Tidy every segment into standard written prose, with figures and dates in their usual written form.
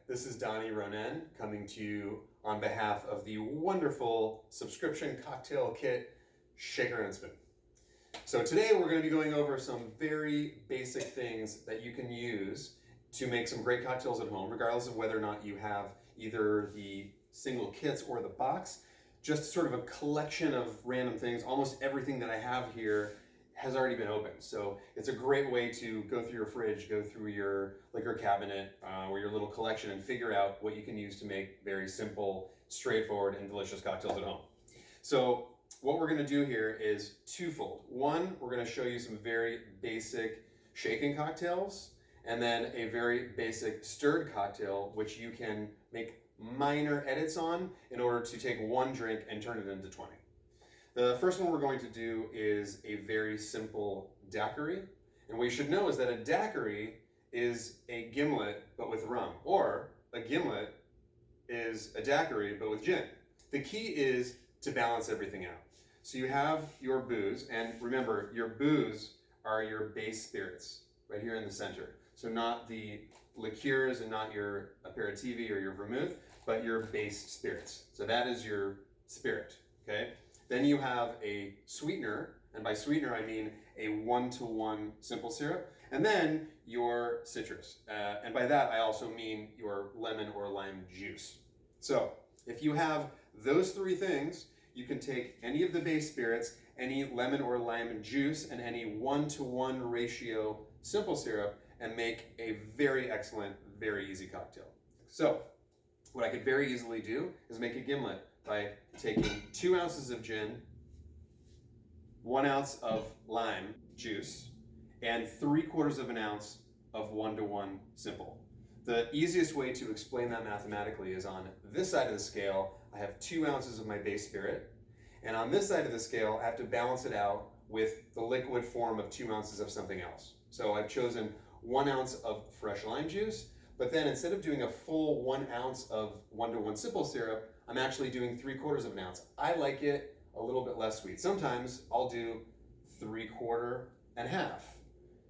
This is Donnie Ronen coming to you on behalf of the wonderful subscription cocktail kit, Shaker and Spoon. So today we're going to be going over some very basic things that you can use to make some great cocktails at home, regardless of whether or not you have either the single kits or the box. Just sort of a collection of random things. Almost everything that I have here has already been opened. So it's a great way to go through your fridge, go through your liquor cabinet or your little collection and figure out what you can use to make very simple, straightforward, and delicious cocktails at home. So what we're going to do here is twofold. One, we're going to show you some very basic shaken cocktails, and then a very basic stirred cocktail, which you can make minor edits on in order to take one drink and turn it into 20. The first one we're going to do is a very simple daiquiri. And what you should know is that a daiquiri is a gimlet but with rum, or a gimlet is a daiquiri but with gin. The key is to balance everything out. So you have your booze, and remember, your booze are your base spirits right here in the center. So not the liqueurs and not your aperitivi or your vermouth, but your base spirits. So that is your spirit, okay? Then you have a sweetener, and by sweetener I mean a 1-to-1 simple syrup, and then your citrus. And by that I also mean your lemon or lime juice. So if you have those three things, you can take any of the base spirits, any lemon or lime juice, and any 1-to-1 ratio simple syrup, and make a very excellent, very easy cocktail. So what I could very easily do is make a gimlet by taking 2 ounces of gin, 1 ounce of lime juice, and 3/4 of an ounce of 1-to-1 simple. The easiest way to explain that mathematically is on this side of the scale, I have 2 ounces of my base spirit, and on this side of the scale, I have to balance it out with the liquid form of 2 ounces of something else. So I've chosen 1 ounce of fresh lime juice, but then instead of doing a full 1 ounce of 1-to-1 simple syrup, I'm actually doing 3/4 of an ounce. I like it a little bit less sweet. Sometimes I'll do 3/4 and half.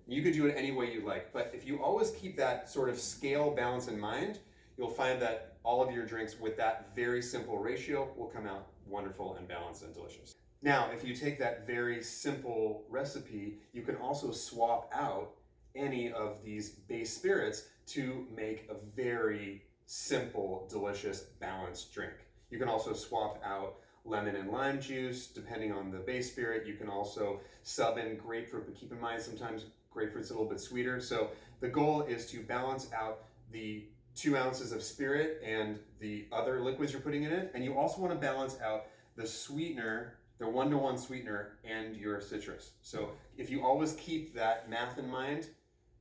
You could do it any way you like, but if you always keep that sort of scale balance in mind, you'll find that all of your drinks with that very simple ratio will come out wonderful and balanced and delicious. Now, if you take that very simple recipe, you can also swap out any of these base spirits to make a very simple, delicious, balanced drink. You can also swap out lemon and lime juice depending on the base spirit. You can also sub in grapefruit, but keep in mind sometimes grapefruit's a little bit sweeter. So the goal is to balance out the 2 ounces of spirit and the other liquids you're putting in it. And you also want to balance out the sweetener, the 1-to-1 sweetener, and your citrus. So if you always keep that math in mind,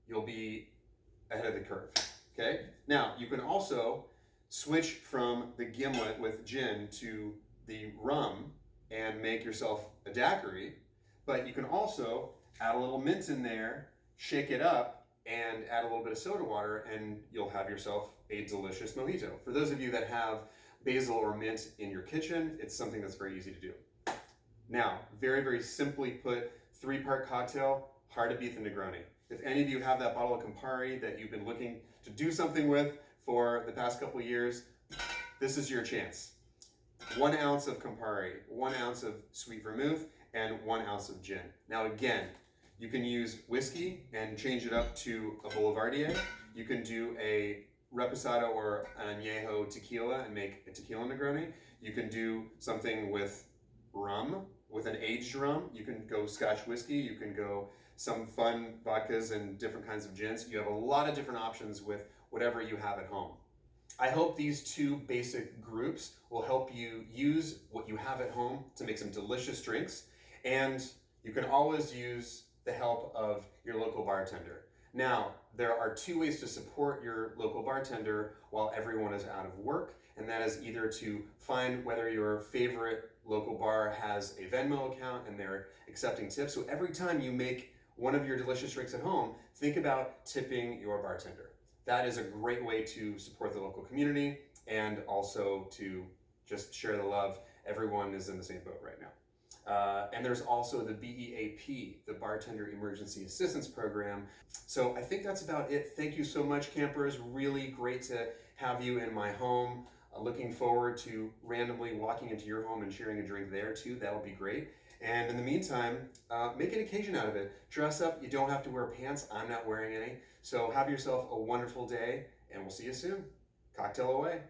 you'll be ahead of the curve, okay? Now, you can also switch from the gimlet with gin to the rum and make yourself a daiquiri, but you can also add a little mint in there, shake it up, and add a little bit of soda water, and you'll have yourself a delicious mojito. For those of you that have basil or mint in your kitchen, it's something that's very easy to do. Now, very, very simply put, 3-part cocktail, hard to beat the Negroni. If any of you have that bottle of Campari that you've been looking to do something with for the past couple of years, this is your chance. 1 ounce of Campari, 1 ounce of sweet vermouth, and 1 ounce of gin. Now again, you can use whiskey and change it up to a Boulevardier. You can do a reposado or an añejo tequila and make a Tequila Negroni. You can do something with rum, with an aged rum. You can go Scotch whiskey. You can go some fun vodkas and different kinds of gins. You have a lot of different options with whatever you have at home. I hope these 2 basic groups will help you use what you have at home to make some delicious drinks. And you can always use the help of your local bartender. Now, there are 2 ways to support your local bartender while everyone is out of work, and that is either to find whether your favorite local bar has a Venmo account and they're accepting tips. So every time you make one of your delicious drinks at home, think about tipping your bartender. That is a great way to support the local community and also to just share the love. Everyone is in the same boat right now. And there's also the BEAP, the Bartender Emergency Assistance Program. So I think that's about it. Thank you so much, campers. Really great to have you in my home. Looking forward to randomly walking into your home and sharing a drink there too. That'll be great. And in the meantime, make an occasion out of it. Dress up. You don't have to wear pants. I'm not wearing any. So have yourself a wonderful day, and we'll see you soon. Cocktail away.